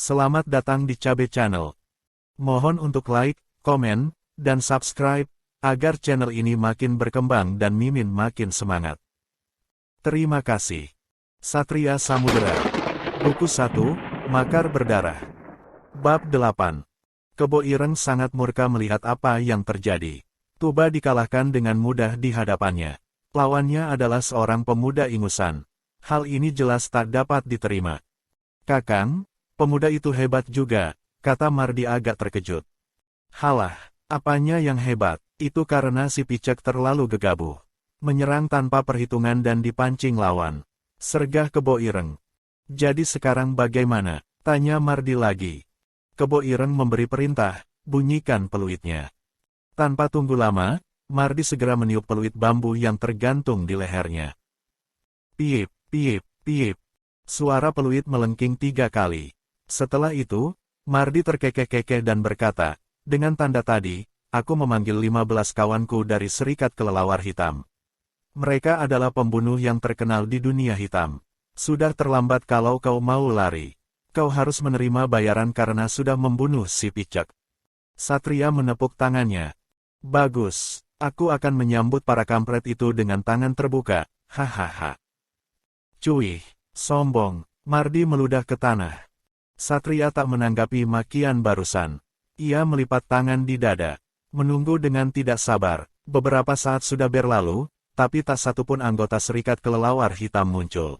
Selamat datang di Cabe Channel. Mohon untuk like, komen, dan subscribe, agar channel ini makin berkembang dan Mimin makin semangat. Terima kasih. Satria Samudera. Buku 1, Makar Berdarah. Bab 8. Kebo Ireng sangat murka melihat apa yang terjadi. Tuba dikalahkan dengan mudah di hadapannya. Lawannya adalah seorang pemuda ingusan. Hal ini jelas tak dapat diterima. Kakang, pemuda itu hebat juga, kata Mardi agak terkejut. Halah, apanya yang hebat, itu karena si Picek terlalu gegabah. Menyerang tanpa perhitungan dan dipancing lawan. Sergah Kebo Ireng. Jadi sekarang bagaimana? Tanya Mardi lagi. Kebo Ireng memberi perintah, bunyikan peluitnya. Tanpa tunggu lama, Mardi segera meniup peluit bambu yang tergantung di lehernya. Piip, piip, piip. Suara peluit melengking 3 kali. Setelah itu, Mardi terkekeh-kekeh dan berkata, dengan tanda tadi, aku memanggil 15 kawanku dari Serikat Kelelawar Hitam. Mereka adalah pembunuh yang terkenal di dunia hitam. Sudah terlambat kalau kau mau lari. Kau harus menerima bayaran karena sudah membunuh si Picek. Satria menepuk tangannya. Bagus, aku akan menyambut para kampret itu dengan tangan terbuka, hahaha. Cuih. Sombong, Mardi meludah ke tanah. Satria tak menanggapi makian barusan. Ia melipat tangan di dada. Menunggu dengan tidak sabar. Beberapa saat sudah berlalu, tapi tak satupun anggota Serikat Kelelawar Hitam muncul.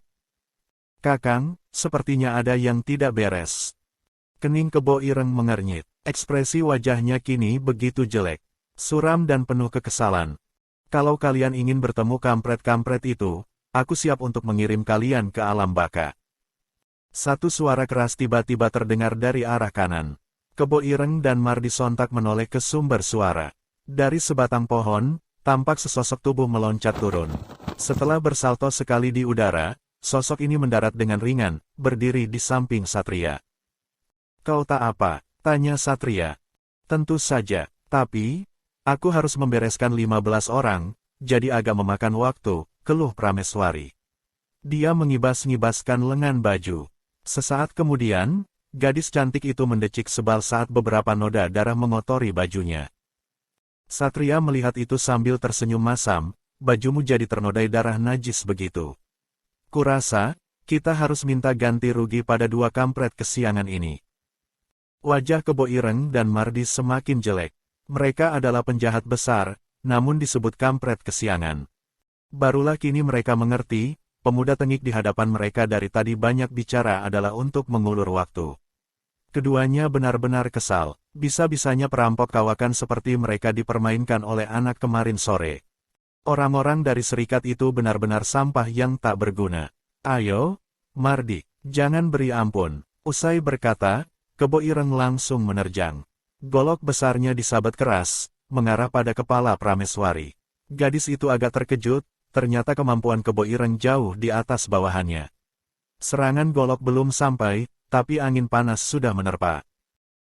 Kakang, sepertinya ada yang tidak beres. Kening Kebo Ireng mengernyit. Ekspresi wajahnya kini begitu jelek. Suram dan penuh kekesalan. Kalau kalian ingin bertemu kampret-kampret itu, aku siap untuk mengirim kalian ke alam baka. Satu suara keras tiba-tiba terdengar dari arah kanan. Kebo Ireng dan Mardi sontak menoleh ke sumber suara. Dari sebatang pohon, tampak sesosok tubuh meloncat turun. Setelah bersalto sekali di udara, sosok ini mendarat dengan ringan, berdiri di samping Satria. Kau tak apa? Tanya Satria. Tentu saja, tapi aku harus membereskan 15 orang, jadi agak memakan waktu, keluh Prameswari. Dia mengibas-ngibaskan lengan baju. Sesaat kemudian, gadis cantik itu mendecik sebal saat beberapa noda darah mengotori bajunya. Satria melihat itu sambil tersenyum masam, bajumu jadi ternodai darah najis begitu. Kurasa, kita harus minta ganti rugi pada 2 kampret kesiangan ini. Wajah Kebo Ireng dan Mardi semakin jelek. Mereka adalah penjahat besar, namun disebut kampret kesiangan. Barulah kini mereka mengerti, pemuda tengik di hadapan mereka dari tadi banyak bicara adalah untuk mengulur waktu. Keduanya benar-benar kesal, bisa-bisanya perampok kawakan seperti mereka dipermainkan oleh anak kemarin sore. Orang-orang dari serikat itu benar-benar sampah yang tak berguna. Ayo, Mardi, jangan beri ampun. Usai berkata, Kebo Ireng langsung menerjang. Golok besarnya disabet keras, mengarah pada kepala Prameswari. Gadis itu agak terkejut. Ternyata kemampuan Kebo Ireng jauh di atas bawahannya. Serangan golok belum sampai, tapi angin panas sudah menerpa.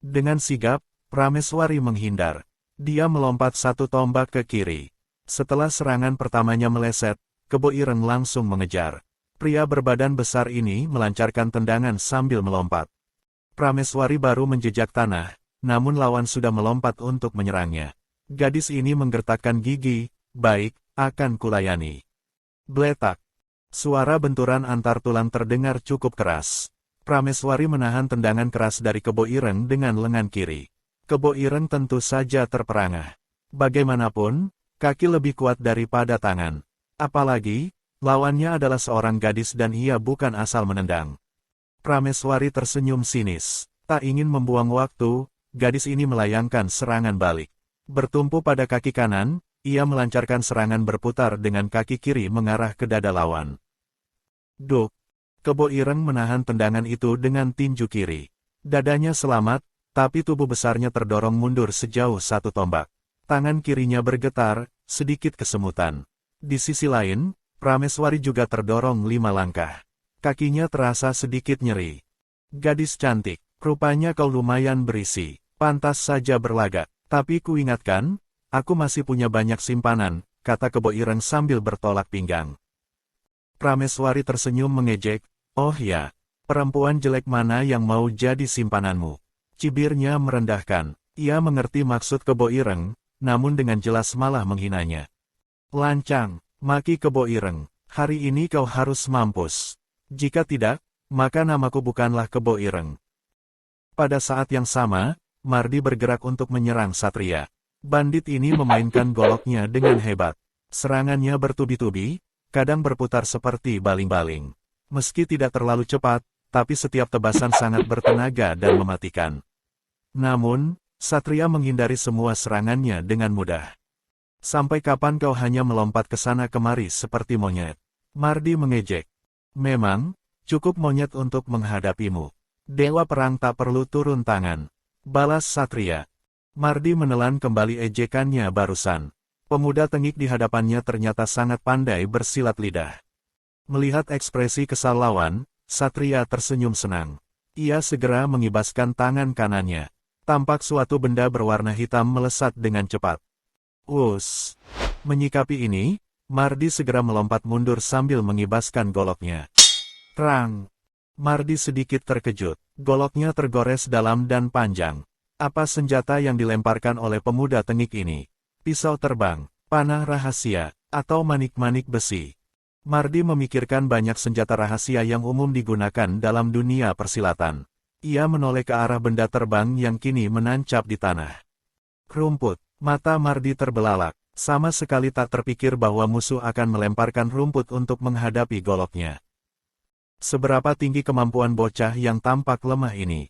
Dengan sigap, Prameswari menghindar. Dia melompat 1 tombak ke kiri. Setelah serangan pertamanya meleset, Kebo Ireng langsung mengejar. Pria berbadan besar ini melancarkan tendangan sambil melompat. Prameswari baru menjejak tanah, namun lawan sudah melompat untuk menyerangnya. Gadis ini menggertakkan gigi, baik, akan kulayani. Bletak. Suara benturan antar tulang terdengar cukup keras. Prameswari menahan tendangan keras dari Kebo Ireng dengan lengan kiri. Kebo Ireng tentu saja terperangah. Bagaimanapun, kaki lebih kuat daripada tangan. Apalagi, lawannya adalah seorang gadis dan ia bukan asal menendang. Prameswari tersenyum sinis. Tak ingin membuang waktu, gadis ini melayangkan serangan balik. Bertumpu pada kaki kanan, ia melancarkan serangan berputar dengan kaki kiri mengarah ke dada lawan. Duk! Kebo Ireng menahan tendangan itu dengan tinju kiri. Dadanya selamat, tapi tubuh besarnya terdorong mundur sejauh 1 tombak. Tangan kirinya bergetar, sedikit kesemutan. Di sisi lain, Prameswari juga terdorong 5 langkah. Kakinya terasa sedikit nyeri. Gadis cantik, rupanya kau lumayan berisi. Pantas saja berlagak, tapi kuingatkan, aku masih punya banyak simpanan, kata Kebo Ireng sambil bertolak pinggang. Prameswari tersenyum mengejek, oh ya, Perempuan jelek mana yang mau jadi simpananmu? Cibirnya merendahkan. Ia mengerti maksud Kebo Ireng, namun dengan jelas malah menghinanya. Lancang, maki Kebo Ireng. Hari ini kau harus mampus. Jika tidak, maka namaku bukanlah Kebo Ireng. Pada saat yang sama, Mardi bergerak untuk menyerang Satria. Bandit ini memainkan goloknya dengan hebat. Serangannya bertubi-tubi, kadang berputar seperti baling-baling. Meski tidak terlalu cepat, tapi setiap tebasan sangat bertenaga dan mematikan. Namun, Satria menghindari semua serangannya dengan mudah. Sampai kapan kau hanya melompat ke sana kemari seperti monyet? Mardi mengejek. Memang, cukup monyet untuk menghadapimu. Dewa perang tak perlu turun tangan. Balas Satria. Mardi menelan kembali ejekannya barusan. Pemuda tengik di hadapannya ternyata sangat pandai bersilat lidah. Melihat ekspresi kesal lawan, Satria tersenyum senang. Ia segera mengibaskan tangan kanannya. Tampak suatu benda berwarna hitam melesat dengan cepat. Us! Menyikapi ini, Mardi segera melompat mundur sambil mengibaskan goloknya. Terang! Mardi sedikit terkejut. Goloknya tergores dalam dan panjang. Apa senjata yang dilemparkan oleh pemuda tengik ini? Pisau terbang, panah rahasia, atau manik-manik besi? Mardi memikirkan banyak senjata rahasia yang umum digunakan dalam dunia persilatan. Ia menoleh ke arah benda terbang yang kini menancap di tanah. Rumput. Mata Mardi terbelalak. Sama sekali tak terpikir bahwa musuh akan melemparkan rumput untuk menghadapi goloknya. Seberapa tinggi kemampuan bocah yang tampak lemah ini?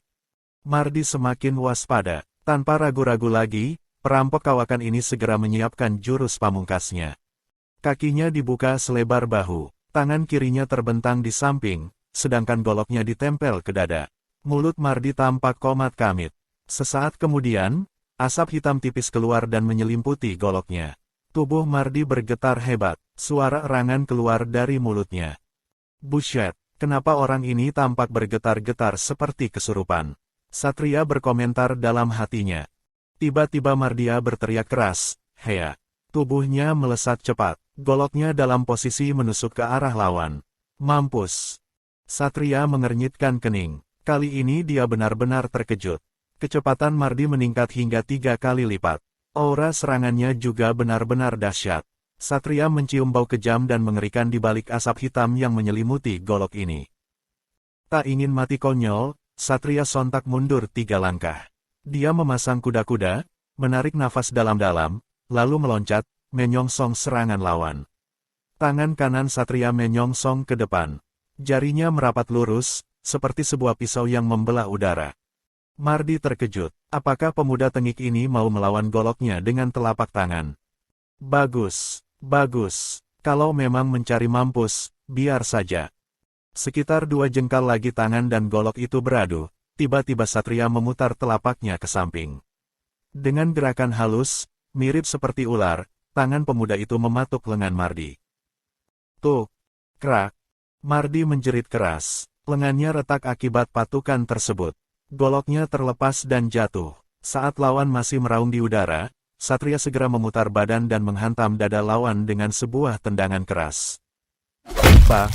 Mardi semakin waspada. Tanpa ragu-ragu lagi, perampok kawakan ini segera menyiapkan jurus pamungkasnya. Kakinya dibuka selebar bahu, tangan kirinya terbentang di samping, sedangkan goloknya ditempel ke dada. Mulut Mardi tampak komat-kamit. Sesaat kemudian, asap hitam tipis keluar dan menyelimputi goloknya. Tubuh Mardi bergetar hebat, suara erangan keluar dari mulutnya. Buset, kenapa orang ini tampak bergetar-getar seperti kesurupan? Satria berkomentar dalam hatinya. Tiba-tiba Mardia berteriak keras, "Hea!" Tubuhnya melesat cepat, goloknya dalam posisi menusuk ke arah lawan. Mampus! Satria mengernyitkan kening. Kali ini dia benar-benar terkejut. Kecepatan Mardi meningkat hingga 3 kali lipat. Aura serangannya juga benar-benar dahsyat. Satria mencium bau kejam dan mengerikan di balik asap hitam yang menyelimuti golok ini. Tak ingin mati konyol, Satria sontak mundur 3 langkah. Dia memasang kuda-kuda, menarik nafas dalam-dalam, lalu meloncat, menyongsong serangan lawan. Tangan kanan Satria menyongsong ke depan. Jarinya merapat lurus, seperti sebuah pisau yang membelah udara. Mardi terkejut. Apakah pemuda tengik ini mau melawan goloknya dengan telapak tangan? Bagus, bagus. Kalau memang mencari mampus, biar saja. Sekitar 2 jengkal lagi tangan dan golok itu beradu, tiba-tiba Satria memutar telapaknya ke samping. Dengan gerakan halus, mirip seperti ular, tangan pemuda itu mematuk lengan Mardi. Tuh! Krak! Mardi menjerit keras. Lengannya retak akibat patukan tersebut. Goloknya terlepas dan jatuh. Saat lawan masih meraung di udara, Satria segera memutar badan dan menghantam dada lawan dengan sebuah tendangan keras. Pak!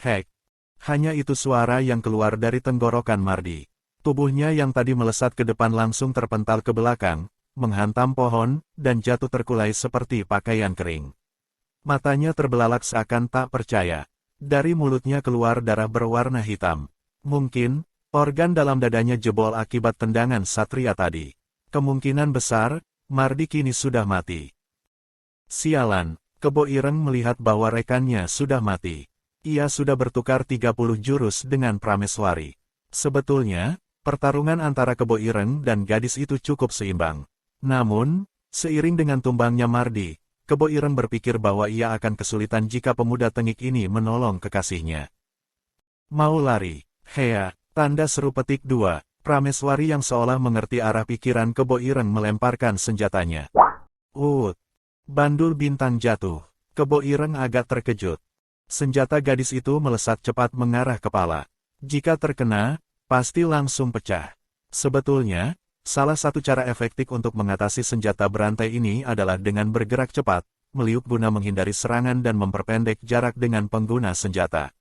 Hek! Hanya itu suara yang keluar dari tenggorokan Mardi. Tubuhnya yang tadi melesat ke depan langsung terpental ke belakang, menghantam pohon, dan jatuh terkulai seperti pakaian kering. Matanya terbelalak seakan tak percaya. Dari mulutnya keluar darah berwarna hitam. Mungkin, organ dalam dadanya jebol akibat tendangan Satria tadi. Kemungkinan besar, Mardi kini sudah mati. Sialan, Kebo Ireng melihat bahwa rekannya sudah mati. Ia sudah bertukar 30 jurus dengan Prameswari. Sebetulnya, pertarungan antara Kebo Ireng dan gadis itu cukup seimbang. Namun, seiring dengan tumbangnya Mardi, Kebo Ireng berpikir bahwa ia akan kesulitan jika pemuda tengik ini menolong kekasihnya. Mau lari, Hea, tanda seru petik 2, Prameswari yang seolah mengerti arah pikiran Kebo Ireng melemparkan senjatanya. Bandul bintang jatuh. Kebo Ireng agak terkejut. Senjata gadis itu melesat cepat mengarah kepala. Jika terkena, pasti langsung pecah. Sebetulnya, salah satu cara efektif untuk mengatasi senjata berantai ini adalah dengan bergerak cepat, meliuk guna menghindari serangan dan memperpendek jarak dengan pengguna senjata.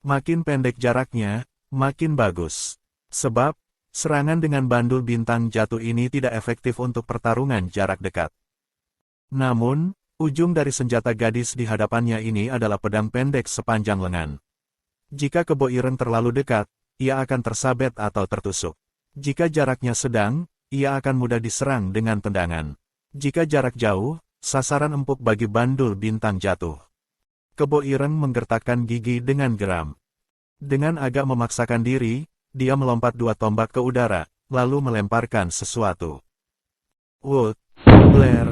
Makin pendek jaraknya, makin bagus. Sebab, serangan dengan bandul bintang jatuh ini tidak efektif untuk pertarungan jarak dekat. Namun, ujung dari senjata gadis di hadapannya ini adalah pedang pendek sepanjang lengan. Jika Kebo Ireng terlalu dekat, ia akan tersabet atau tertusuk. Jika jaraknya sedang, ia akan mudah diserang dengan tendangan. Jika jarak jauh, sasaran empuk bagi bandul bintang jatuh. Kebo Ireng menggertakkan gigi dengan geram. Dengan agak memaksakan diri, dia melompat 2 tombak ke udara, lalu melemparkan sesuatu. Wood, Blair,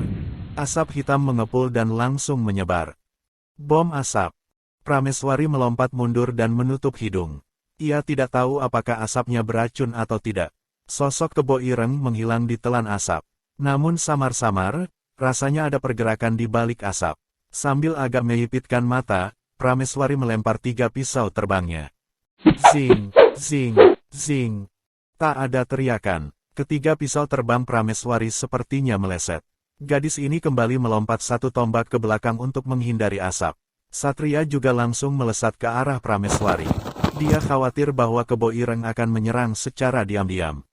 asap hitam mengepul dan langsung menyebar. Bom asap. Prameswari melompat mundur dan menutup hidung. Ia tidak tahu apakah asapnya beracun atau tidak. Sosok Kebo Ireng menghilang di telan asap. Namun samar-samar, rasanya ada pergerakan di balik asap. Sambil agak menyipitkan mata, Prameswari melempar 3 pisau terbangnya. Zing, zing, zing. Tak ada teriakan. Ketiga pisau terbang Prameswari sepertinya meleset. Gadis ini kembali melompat 1 tombak ke belakang untuk menghindari asap. Satria juga langsung melesat ke arah Prameswari. Dia khawatir bahwa Kebo Ireng akan menyerang secara diam-diam.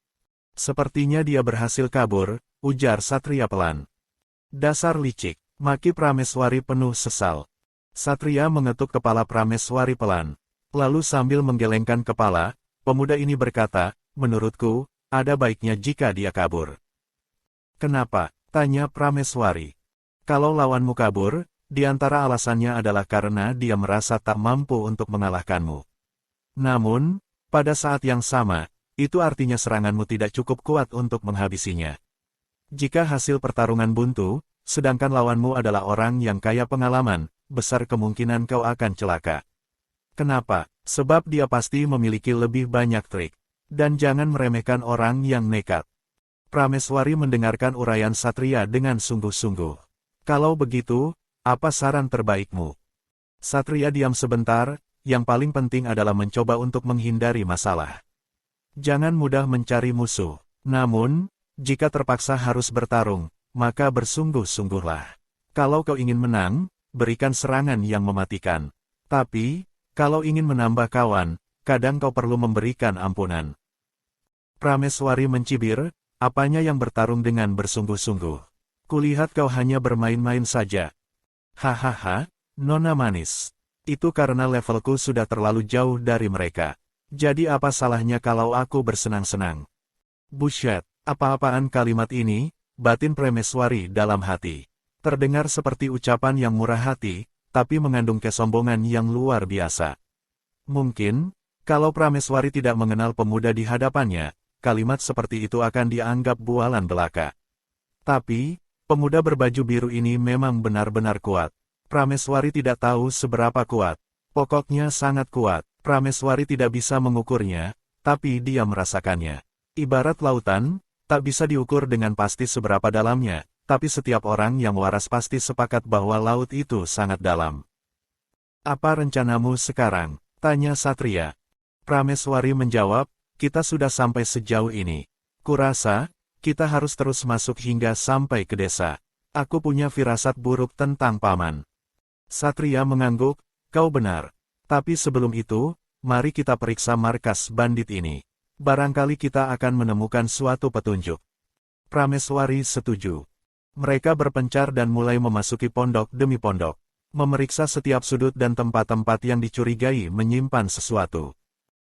Sepertinya dia berhasil kabur, ujar Satria pelan. Dasar licik, maki Prameswari penuh sesal. Satria mengetuk kepala Prameswari pelan. Lalu sambil menggelengkan kepala, pemuda ini berkata, menurutku, ada baiknya jika dia kabur. Kenapa? Tanya Prameswari. Kalau lawanmu kabur, di antara alasannya adalah karena dia merasa tak mampu untuk mengalahkanmu. Namun, pada saat yang sama, itu artinya seranganmu tidak cukup kuat untuk menghabisinya. Jika hasil pertarungan buntu, sedangkan lawanmu adalah orang yang kaya pengalaman, besar kemungkinan kau akan celaka. Kenapa? Sebab dia pasti memiliki lebih banyak trik. Dan jangan meremehkan orang yang nekat. Prameswari mendengarkan uraian Satria dengan sungguh-sungguh. Kalau begitu, apa saran terbaikmu? Satria diam sebentar, yang paling penting adalah mencoba untuk menghindari masalah. Jangan mudah mencari musuh. Namun, jika terpaksa harus bertarung, maka bersungguh-sungguhlah. Kalau kau ingin menang, berikan serangan yang mematikan. Tapi, kalau ingin menambah kawan, kadang kau perlu memberikan ampunan. Prameswari mencibir, apanya yang bertarung dengan bersungguh-sungguh. Kulihat kau hanya bermain-main saja. Hahaha, nona manis. Itu karena levelku sudah terlalu jauh dari mereka. Jadi apa salahnya kalau aku bersenang-senang? Buset, apa-apaan kalimat ini, batin Prameswari dalam hati. Terdengar seperti ucapan yang murah hati, tapi mengandung kesombongan yang luar biasa. Mungkin, kalau Prameswari tidak mengenal pemuda di hadapannya, kalimat seperti itu akan dianggap bualan belaka. Tapi, pemuda berbaju biru ini memang benar-benar kuat. Prameswari tidak tahu seberapa kuat. Pokoknya sangat kuat. Prameswari tidak bisa mengukurnya, tapi dia merasakannya. Ibarat lautan, tak bisa diukur dengan pasti seberapa dalamnya. Tapi setiap orang yang waras pasti sepakat bahwa laut itu sangat dalam. Apa rencanamu sekarang? Tanya Satria. Prameswari menjawab, kita sudah sampai sejauh ini. Kurasa, kita harus terus masuk hingga sampai ke desa. Aku punya firasat buruk tentang paman. Satria mengangguk, kau benar. Tapi sebelum itu, mari kita periksa markas bandit ini. Barangkali kita akan menemukan suatu petunjuk. Prameswari setuju. Mereka berpencar dan mulai memasuki pondok demi pondok. Memeriksa setiap sudut dan tempat-tempat yang dicurigai menyimpan sesuatu.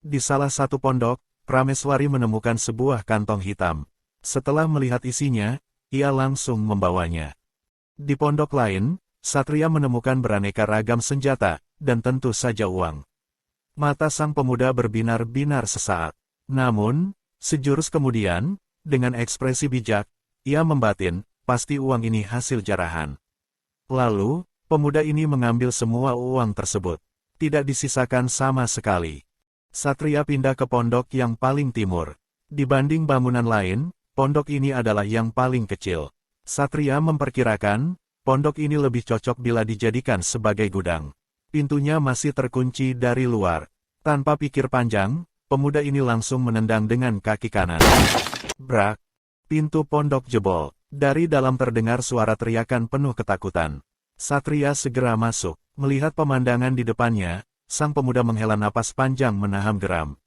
Di salah satu pondok, Prameswari menemukan sebuah kantong hitam. Setelah melihat isinya, ia langsung membawanya. Di pondok lain, Satria menemukan beraneka ragam senjata, dan tentu saja uang. Mata sang pemuda berbinar-binar sesaat. Namun, sejurus kemudian, dengan ekspresi bijak, ia membatin, pasti uang ini hasil jarahan. Lalu, pemuda ini mengambil semua uang tersebut. Tidak disisakan sama sekali. Satria pindah ke pondok yang paling timur. Dibanding bangunan lain, pondok ini adalah yang paling kecil. Satria memperkirakan, pondok ini lebih cocok bila dijadikan sebagai gudang. Pintunya masih terkunci dari luar. Tanpa pikir panjang, pemuda ini langsung menendang dengan kaki kanan. Brak! Pintu pondok jebol. Dari dalam terdengar suara teriakan penuh ketakutan. Satria segera masuk. Melihat pemandangan di depannya, sang pemuda menghela napas panjang menahan geram.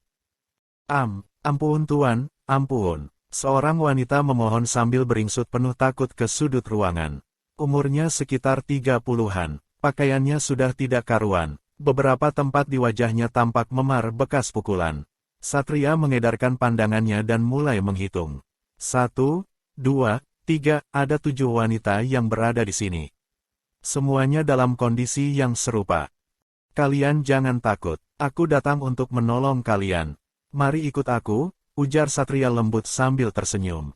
Ampun tuan, ampun. Seorang wanita memohon sambil beringsut penuh takut ke sudut ruangan. Umurnya sekitar 30-an, pakaiannya sudah tidak karuan. Beberapa tempat di wajahnya tampak memar bekas pukulan. Satria mengedarkan pandangannya dan mulai menghitung. 1, 2, 3, ada 7 wanita yang berada di sini. Semuanya dalam kondisi yang serupa. Kalian jangan takut, aku datang untuk menolong kalian. Mari ikut aku, ujar Satria lembut sambil tersenyum.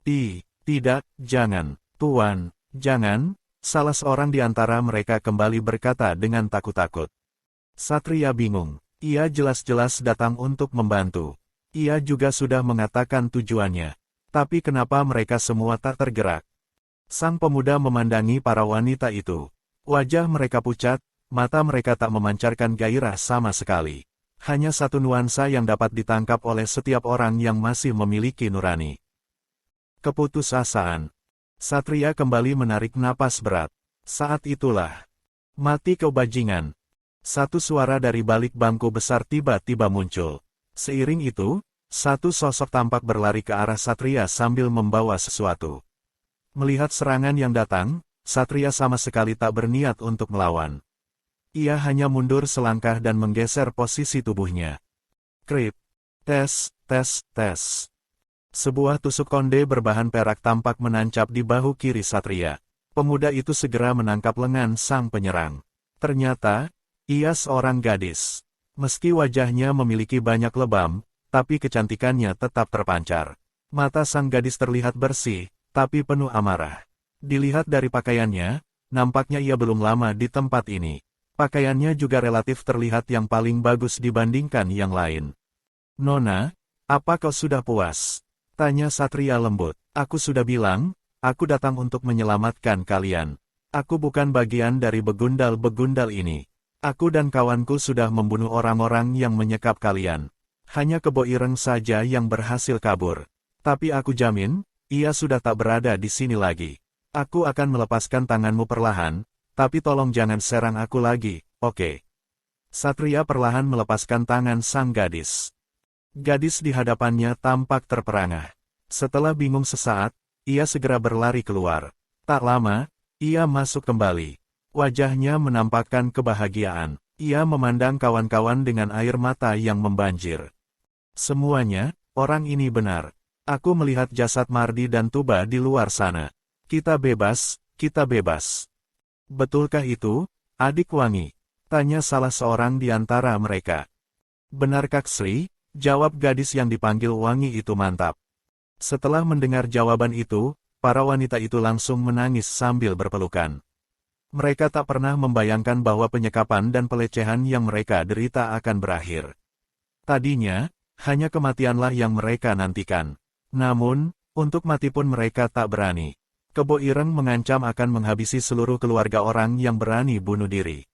Tidak, jangan, tuan, jangan, salah seorang di antara mereka kembali berkata dengan takut-takut. Satria bingung, ia jelas-jelas datang untuk membantu. Ia juga sudah mengatakan tujuannya. Tapi kenapa mereka semua tak tergerak? Sang pemuda memandangi para wanita itu. Wajah mereka pucat, mata mereka tak memancarkan gairah sama sekali. Hanya satu nuansa yang dapat ditangkap oleh setiap orang yang masih memiliki nurani. Keputusasaan. Satria kembali menarik napas berat. Saat itulah. Mati kau bajingan. Satu suara dari balik bangku besar tiba-tiba muncul. Seiring itu, satu sosok tampak berlari ke arah Satria sambil membawa sesuatu. Melihat serangan yang datang, Satria sama sekali tak berniat untuk melawan. Ia hanya mundur selangkah dan menggeser posisi tubuhnya. Krip. Tes. Sebuah tusuk konde berbahan perak tampak menancap di bahu kiri Satria. Pemuda itu segera menangkap lengan sang penyerang. Ternyata, ia seorang gadis. Meski wajahnya memiliki banyak lebam, tapi kecantikannya tetap terpancar. Mata sang gadis terlihat bersih, tapi penuh amarah. Dilihat dari pakaiannya, nampaknya ia belum lama di tempat ini. Pakaiannya juga relatif terlihat yang paling bagus dibandingkan yang lain. Nona, apa kau sudah puas? Tanya Satria lembut. Aku sudah bilang, aku datang untuk menyelamatkan kalian. Aku bukan bagian dari begundal-begundal ini. Aku dan kawanku sudah membunuh orang-orang yang menyekap kalian. Hanya Kebo Ireng saja yang berhasil kabur. Tapi aku jamin, ia sudah tak berada di sini lagi. Aku akan melepaskan tanganmu perlahan, tapi tolong jangan serang aku lagi, oke? Satria perlahan melepaskan tangan sang gadis. Gadis di hadapannya tampak terperangah. Setelah bingung sesaat, ia segera berlari keluar. Tak lama, ia masuk kembali. Wajahnya menampakkan kebahagiaan. Ia memandang kawan-kawan dengan air mata yang membanjir. Semuanya, orang ini benar. Aku melihat jasad Mardi dan Tuba di luar sana. Kita bebas, kita bebas. Betulkah itu, adik Wangi? Tanya salah seorang di antara mereka. Benar Kak Sri, jawab gadis yang dipanggil Wangi itu mantap. Setelah mendengar jawaban itu, para wanita itu langsung menangis sambil berpelukan. Mereka tak pernah membayangkan bahwa penyekapan dan pelecehan yang mereka derita akan berakhir. Tadinya, hanya kematianlah yang mereka nantikan. Namun, untuk mati pun mereka tak berani. Kebo Ireng mengancam akan menghabisi seluruh keluarga orang yang berani bunuh diri.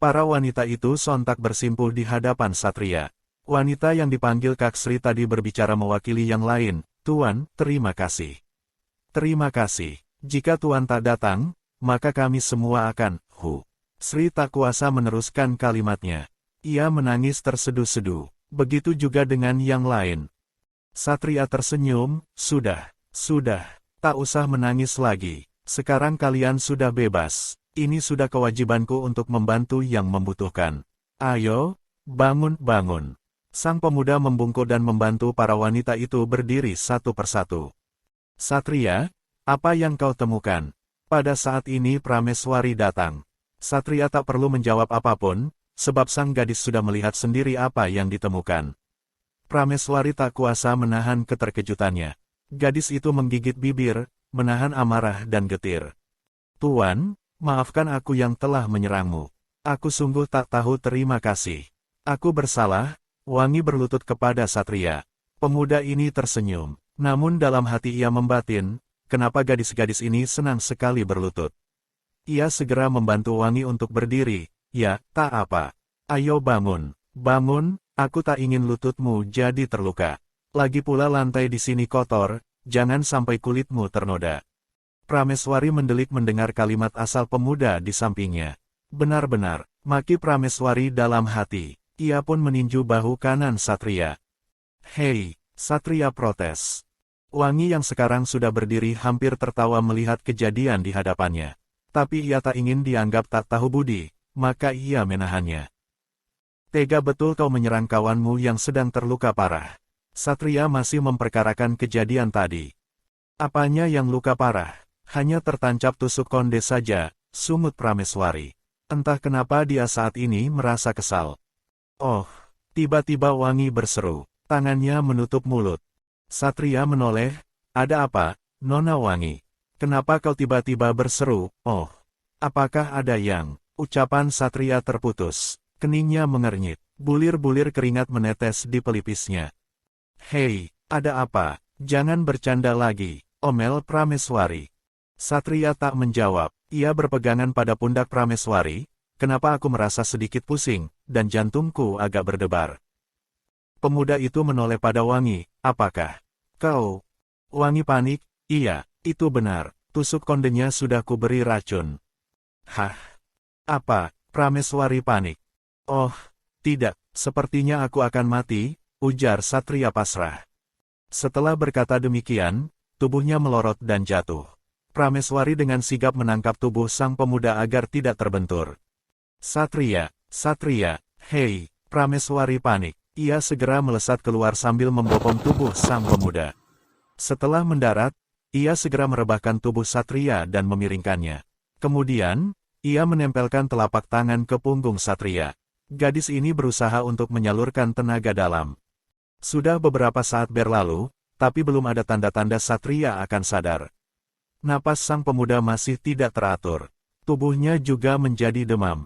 Para wanita itu sontak bersimpuh di hadapan Satria. Wanita yang dipanggil Kak Sri tadi berbicara mewakili yang lain. Tuan, terima kasih. Terima kasih. Jika Tuan tak datang, maka kami semua akan, Sri tak kuasa meneruskan kalimatnya. Ia menangis terseduh-seduh. Begitu juga dengan yang lain. Satria tersenyum, sudah. Tak usah menangis lagi. Sekarang kalian sudah bebas. Ini sudah kewajibanku untuk membantu yang membutuhkan. Ayo, bangun. Sang pemuda membungkuk dan membantu para wanita itu berdiri satu persatu. Satria, apa yang kau temukan? Pada saat ini Prameswari datang. Satria tak perlu menjawab apapun, sebab sang gadis sudah melihat sendiri apa yang ditemukan. Prameswari tak kuasa menahan keterkejutannya. Gadis itu menggigit bibir, menahan amarah dan getir. Tuan, maafkan aku yang telah menyerangmu. Aku sungguh tak tahu terima kasih. Aku bersalah. Wangi berlutut kepada Satria. Pemuda ini tersenyum. Namun dalam hati ia membatin, kenapa gadis-gadis ini senang sekali berlutut. Ia segera membantu Wangi untuk berdiri. Ya, tak apa. Ayo bangun. Aku tak ingin lututmu jadi terluka. Lagi pula lantai di sini kotor, jangan sampai kulitmu ternoda. Prameswari mendelik mendengar kalimat asal pemuda di sampingnya. Benar-benar, maki Prameswari dalam hati. Ia pun meninju bahu kanan Satria. Hei, Satria protes. Wangi yang sekarang sudah berdiri hampir tertawa melihat kejadian di hadapannya. Tapi ia tak ingin dianggap tak tahu budi, maka ia menahannya. Tega betul kau menyerang kawanmu yang sedang terluka parah. Satria masih memperkarakan kejadian tadi. Apanya yang luka parah? Hanya tertancap tusuk konde saja, sumut Prameswari. Entah kenapa dia saat ini merasa kesal. Oh, tiba-tiba Wangi berseru, tangannya menutup mulut. Satria menoleh, ada apa, Nona Wangi? Kenapa kau tiba-tiba berseru, oh, apakah ada yang? Ucapan Satria terputus, keningnya mengernyit, bulir-bulir keringat menetes di pelipisnya. Hei, ada apa? Jangan bercanda lagi, omel Prameswari. Satria tak menjawab, ia berpegangan pada pundak Prameswari, kenapa aku merasa sedikit pusing, dan jantungku agak berdebar. Pemuda itu menoleh pada Wangi, apakah kau? Wangi panik, iya, itu benar, tusuk kondenya sudah kuberi racun. Hah? Apa? Prameswari panik. Oh, tidak, sepertinya aku akan mati, ujar Satria pasrah. Setelah berkata demikian, tubuhnya melorot dan jatuh. Prameswari dengan sigap menangkap tubuh sang pemuda agar tidak terbentur. Satria, hei, Prameswari panik. Ia segera melesat keluar sambil membopong tubuh sang pemuda. Setelah mendarat, ia segera merebahkan tubuh Satria dan memiringkannya. Kemudian, ia menempelkan telapak tangan ke punggung Satria. Gadis ini berusaha untuk menyalurkan tenaga dalam. Sudah beberapa saat berlalu, tapi belum ada tanda-tanda Satria akan sadar. Napas sang pemuda masih tidak teratur. Tubuhnya juga menjadi demam.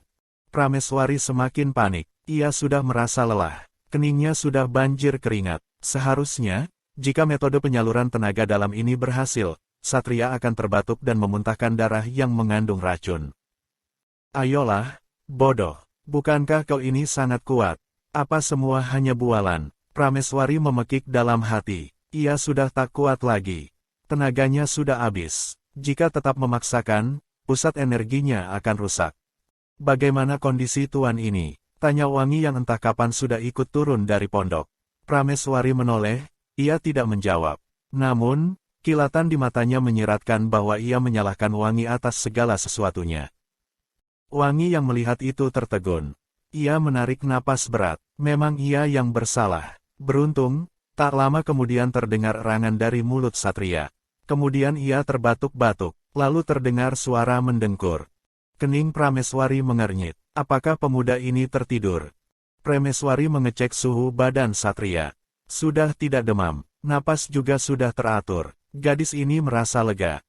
Prameswari semakin panik. Ia sudah merasa lelah. Keningnya sudah banjir keringat. Seharusnya, jika metode penyaluran tenaga dalam ini berhasil, Satria akan terbatuk dan memuntahkan darah yang mengandung racun. Ayolah, bodoh. Bukankah kau ini sangat kuat? Apa semua hanya bualan? Prameswari memekik dalam hati. Ia sudah tak kuat lagi. Tenaganya sudah habis. Jika tetap memaksakan, pusat energinya akan rusak. Bagaimana kondisi tuan ini? Tanya Wangi yang entah kapan sudah ikut turun dari pondok. Prameswari menoleh, ia tidak menjawab. Namun, kilatan di matanya menyiratkan bahwa ia menyalahkan Wangi atas segala sesuatunya. Wangi yang melihat itu tertegun. Ia menarik napas berat. Memang ia yang bersalah. Beruntung, tak lama kemudian terdengar erangan dari mulut Satria. Kemudian ia terbatuk-batuk, lalu terdengar suara mendengkur. Kening Prameswari mengernyit. Apakah pemuda ini tertidur? Prameswari mengecek suhu badan Satria. Sudah tidak demam, napas juga sudah teratur. Gadis ini merasa lega.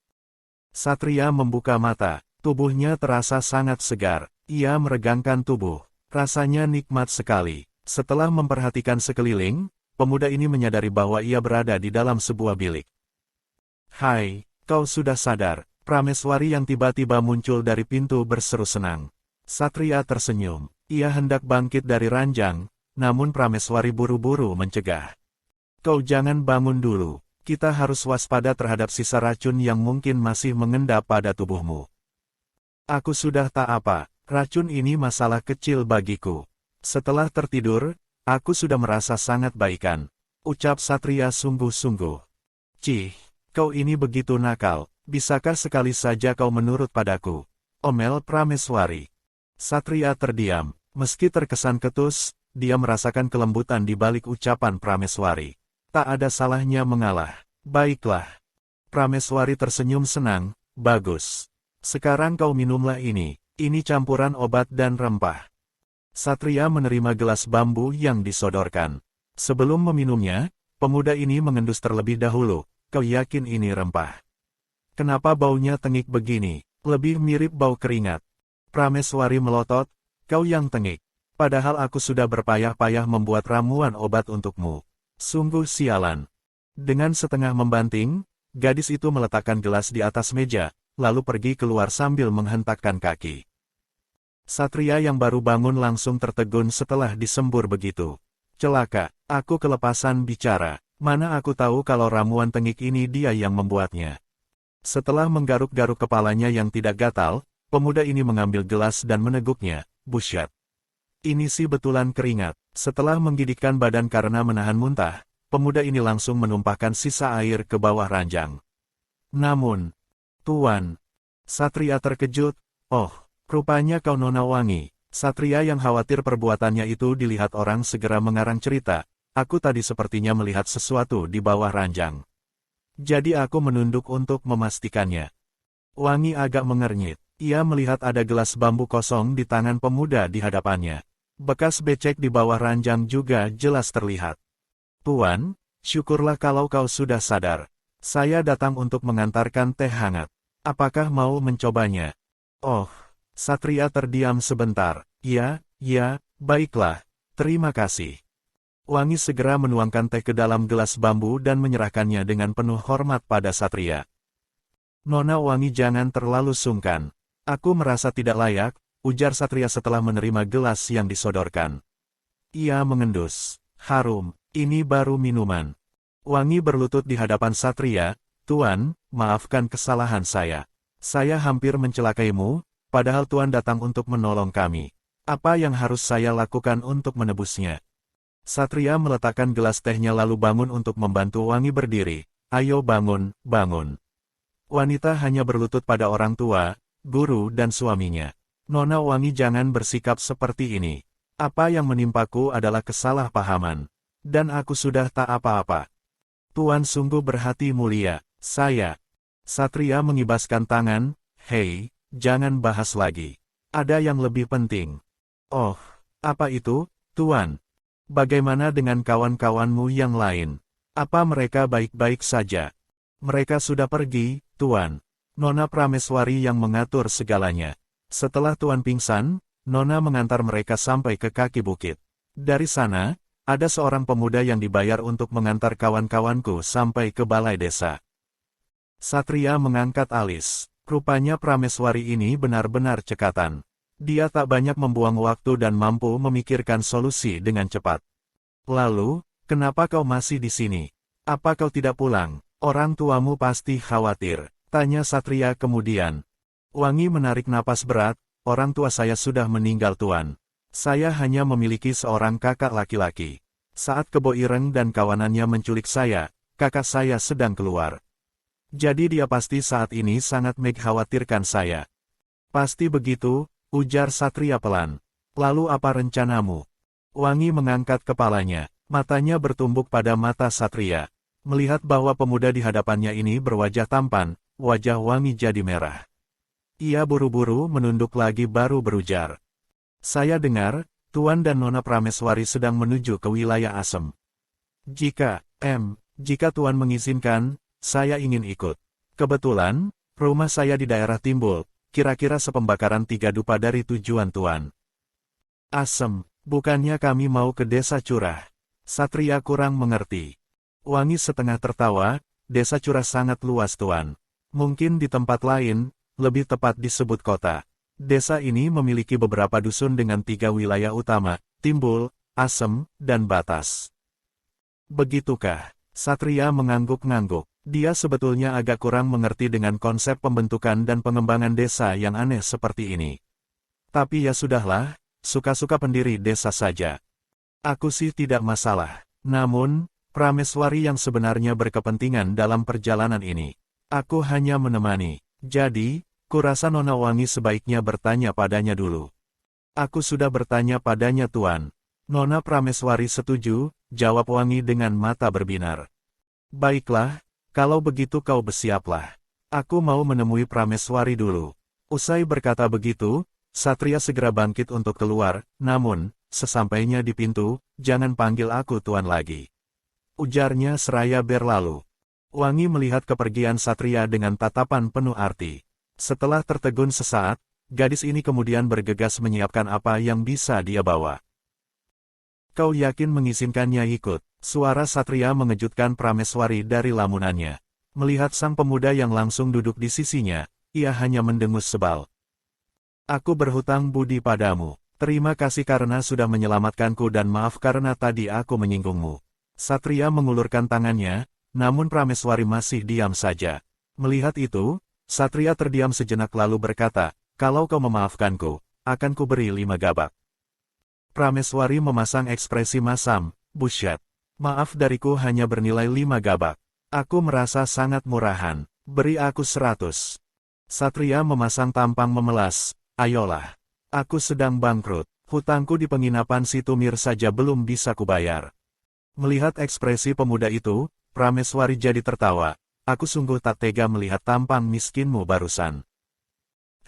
Satria membuka mata, tubuhnya terasa sangat segar. Ia meregangkan tubuh, rasanya nikmat sekali. Setelah memperhatikan sekeliling, pemuda ini menyadari bahwa ia berada di dalam sebuah bilik. Hai, kau sudah sadar? Prameswari yang tiba-tiba muncul dari pintu berseru senang. Satria tersenyum. Ia hendak bangkit dari ranjang, namun Prameswari buru-buru mencegah. Kau jangan bangun dulu. Kita harus waspada terhadap sisa racun yang mungkin masih mengendap pada tubuhmu. Aku sudah tak apa, racun ini masalah kecil bagiku. Setelah tertidur, aku sudah merasa sangat baikan. Ucap Satria sungguh-sungguh. Cih, kau ini begitu nakal, bisakah sekali saja kau menurut padaku? Omel Prameswari. Satria terdiam, meski terkesan ketus, dia merasakan kelembutan di balik ucapan Prameswari. Tak ada salahnya mengalah. Baiklah. Prameswari tersenyum senang, bagus. Sekarang kau minumlah ini campuran obat dan rempah. Satria menerima gelas bambu yang disodorkan. Sebelum meminumnya, pemuda ini mengendus terlebih dahulu. Kau yakin ini rempah? Kenapa baunya tengik begini? Lebih mirip bau keringat. Prameswari melotot, kau yang tengik. Padahal aku sudah berpayah-payah membuat ramuan obat untukmu. Sungguh sialan. Dengan setengah membanting, gadis itu meletakkan gelas di atas meja, lalu pergi keluar sambil menghentakkan kaki. Satria yang baru bangun langsung tertegun setelah disembur begitu. Celaka, aku kelepasan bicara. Mana aku tahu kalau ramuan tengik ini dia yang membuatnya. Setelah menggaruk-garuk kepalanya yang tidak gatal, pemuda ini mengambil gelas dan meneguknya, busyat. Ini sih betulan keringat. Setelah menggigitkan badan karena menahan muntah, pemuda ini langsung menumpahkan sisa air ke bawah ranjang. Namun, Tuan, Satria terkejut. Oh, rupanya kau Nona Wangi. Satria yang khawatir perbuatannya itu dilihat orang segera mengarang cerita. Aku tadi sepertinya melihat sesuatu di bawah ranjang. Jadi aku menunduk untuk memastikannya. Wangi agak mengernyit. Ia melihat ada gelas bambu kosong di tangan pemuda di hadapannya. Bekas becek di bawah ranjang juga jelas terlihat. Tuan, syukurlah kalau kau sudah sadar. Saya datang untuk mengantarkan teh hangat. Apakah mau mencobanya? Oh, Satria terdiam sebentar. Ya, baiklah. Terima kasih. Wangi segera menuangkan teh ke dalam gelas bambu dan menyerahkannya dengan penuh hormat pada Satria. Nona Wangi, jangan terlalu sungkan. Aku merasa tidak layak, ujar Satria setelah menerima gelas yang disodorkan. Ia mengendus. Harum, ini baru minuman. Wangi berlutut di hadapan Satria. Tuan, maafkan kesalahan saya. Saya hampir mencelakaimu, padahal Tuan datang untuk menolong kami. Apa yang harus saya lakukan untuk menebusnya? Satria meletakkan gelas tehnya lalu bangun untuk membantu Wangi berdiri. Ayo bangun, bangun. Wanita hanya berlutut pada orang tua, guru dan suaminya. Nona Wangi, jangan bersikap seperti ini. Apa yang menimpaku adalah kesalahpahaman. Dan aku sudah tak apa-apa. Tuan sungguh berhati mulia. Satria mengibaskan tangan. Hei, jangan bahas lagi. Ada yang lebih penting. Oh, apa itu, Tuan? Bagaimana dengan kawan-kawanmu yang lain? Apa mereka baik-baik saja? Mereka sudah pergi, Tuan. Nona Prameswari yang mengatur segalanya. Setelah Tuan pingsan, Nona mengantar mereka sampai ke kaki bukit. Dari sana, ada seorang pemuda yang dibayar untuk mengantar kawan-kawanku sampai ke balai desa. Satria mengangkat alis. Rupanya Prameswari ini benar-benar cekatan. Dia tak banyak membuang waktu dan mampu memikirkan solusi dengan cepat. Lalu, kenapa kau masih di sini? Apa kau tidak pulang? Orang tuamu pasti khawatir, tanya Satria kemudian. Wangi menarik napas berat. Orang tua saya sudah meninggal, Tuan. Saya hanya memiliki seorang kakak laki-laki. Saat Kebo Ireng dan kawanannya menculik saya, kakak saya sedang keluar. Jadi dia pasti saat ini sangat mengkhawatirkan saya. Pasti begitu, ujar Satria pelan. Lalu apa rencanamu? Wangi mengangkat kepalanya, matanya bertumbuk pada mata Satria. Melihat bahwa pemuda di hadapannya ini berwajah tampan, wajah Wangi jadi merah. Ia buru-buru menunduk lagi baru berujar. Saya dengar, Tuan dan Nona Prameswari sedang menuju ke wilayah Asem. Jika Tuan mengizinkan, saya ingin ikut. Kebetulan, rumah saya di daerah Timbul, kira-kira sepembakaran 3 dupa dari tujuan Tuan. Asem, bukannya kami mau ke desa Curah? Satria kurang mengerti. Wangi setengah tertawa, desa Curah sangat luas, Tuan. Mungkin di tempat lain, lebih tepat disebut kota. Desa ini memiliki beberapa dusun dengan 3 wilayah utama, Timbul, Asem, dan Batas. Begitukah? Satria mengangguk-ngangguk. Dia sebetulnya agak kurang mengerti dengan konsep pembentukan dan pengembangan desa yang aneh seperti ini. Tapi ya sudahlah, suka-suka pendiri desa saja. Aku sih tidak masalah. Namun, Prameswari yang sebenarnya berkepentingan dalam perjalanan ini. Aku hanya menemani. Jadi, kurasa Nona Wangi sebaiknya bertanya padanya dulu. Aku sudah bertanya padanya, Tuan. Nona Prameswari setuju, jawab Wangi dengan mata berbinar. Baiklah, kalau begitu kau bersiaplah. Aku mau menemui Prameswari dulu. Usai berkata begitu, Satria segera bangkit untuk keluar, namun, sesampainya di pintu, jangan panggil aku Tuan lagi. Ujarnya seraya berlalu. Wangi melihat kepergian Satria dengan tatapan penuh arti. Setelah tertegun sesaat, gadis ini kemudian bergegas menyiapkan apa yang bisa dia bawa. Kau yakin mengizinkannya ikut? Suara Satria mengejutkan Prameswari dari lamunannya. Melihat sang pemuda yang langsung duduk di sisinya, ia hanya mendengus sebal. Aku berhutang budi padamu. Terima kasih karena sudah menyelamatkanku dan maaf karena tadi aku menyinggungmu. Satria mengulurkan tangannya, namun Prameswari masih diam saja. Melihat itu, Satria terdiam sejenak lalu berkata, kalau kau memaafkanku, akan kuberi 5 gabak. Prameswari memasang ekspresi masam, busyat. Maaf dariku hanya bernilai 5 gabak. Aku merasa sangat murahan. Beri aku 100. Satria memasang tampang memelas. Ayolah. Aku sedang bangkrut. Hutangku di penginapan si Tumir saja belum bisa kubayar. Melihat ekspresi pemuda itu, Prameswari jadi tertawa. Aku sungguh tak tega melihat tampang miskinmu barusan.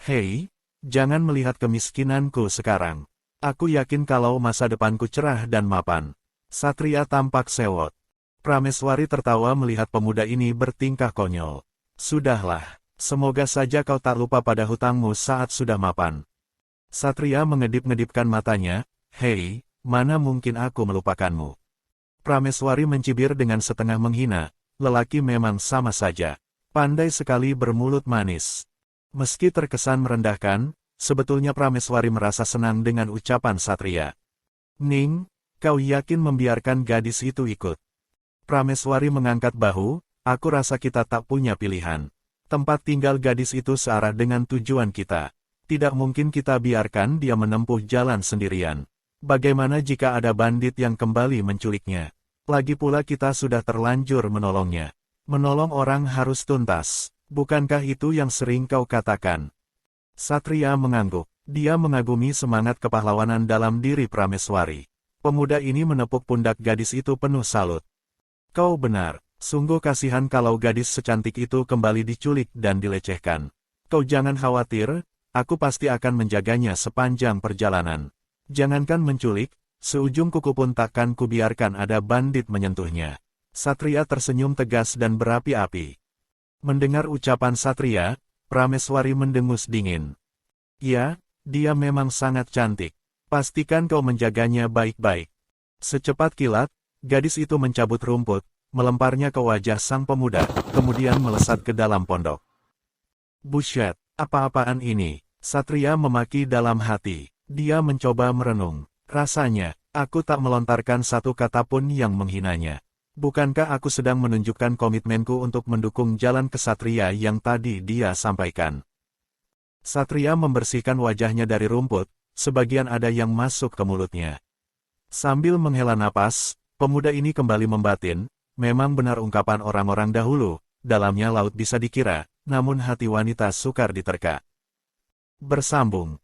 Hei, jangan melihat kemiskinanku sekarang. Aku yakin kalau masa depanku cerah dan mapan. Satria tampak sewot. Prameswari tertawa melihat pemuda ini bertingkah konyol. Sudahlah, semoga saja kau tak lupa pada hutangmu saat sudah mapan. Satria mengedip-ngedipkan matanya, hei, mana mungkin aku melupakanmu. Prameswari mencibir dengan setengah menghina, lelaki memang sama saja. Pandai sekali bermulut manis. Meski terkesan merendahkan, sebetulnya Prameswari merasa senang dengan ucapan Satria. Ning, kau yakin membiarkan gadis itu ikut? Prameswari mengangkat bahu, aku rasa kita tak punya pilihan. Tempat tinggal gadis itu searah dengan tujuan kita. Tidak mungkin kita biarkan dia menempuh jalan sendirian. Bagaimana jika ada bandit yang kembali menculiknya? Lagi pula kita sudah terlanjur menolongnya. Menolong orang harus tuntas. Bukankah itu yang sering kau katakan? Satria mengangguk. Dia mengagumi semangat kepahlawanan dalam diri Prameswari. Pemuda ini menepuk pundak gadis itu penuh salut. Kau benar. Sungguh kasihan kalau gadis secantik itu kembali diculik dan dilecehkan. Kau jangan khawatir, aku pasti akan menjaganya sepanjang perjalanan. Jangankan menculik, seujung kuku pun takkan kubiarkan ada bandit menyentuhnya. Satria tersenyum tegas dan berapi-api. Mendengar ucapan Satria, Prameswari mendengus dingin. Ya, dia memang sangat cantik. Pastikan kau menjaganya baik-baik. Secepat kilat, gadis itu mencabut rumput, melemparnya ke wajah sang pemuda, kemudian melesat ke dalam pondok. Buset, apa-apaan ini? Satria memaki dalam hati. Dia mencoba merenung. Rasanya, aku tak melontarkan satu kata pun yang menghinanya. Bukankah aku sedang menunjukkan komitmenku untuk mendukung jalan kesatria yang tadi dia sampaikan? Satria membersihkan wajahnya dari rumput, sebagian ada yang masuk ke mulutnya. Sambil menghela napas, pemuda ini kembali membatin, memang benar ungkapan orang-orang dahulu, dalamnya laut bisa dikira, namun hati wanita sukar diterka. Bersambung.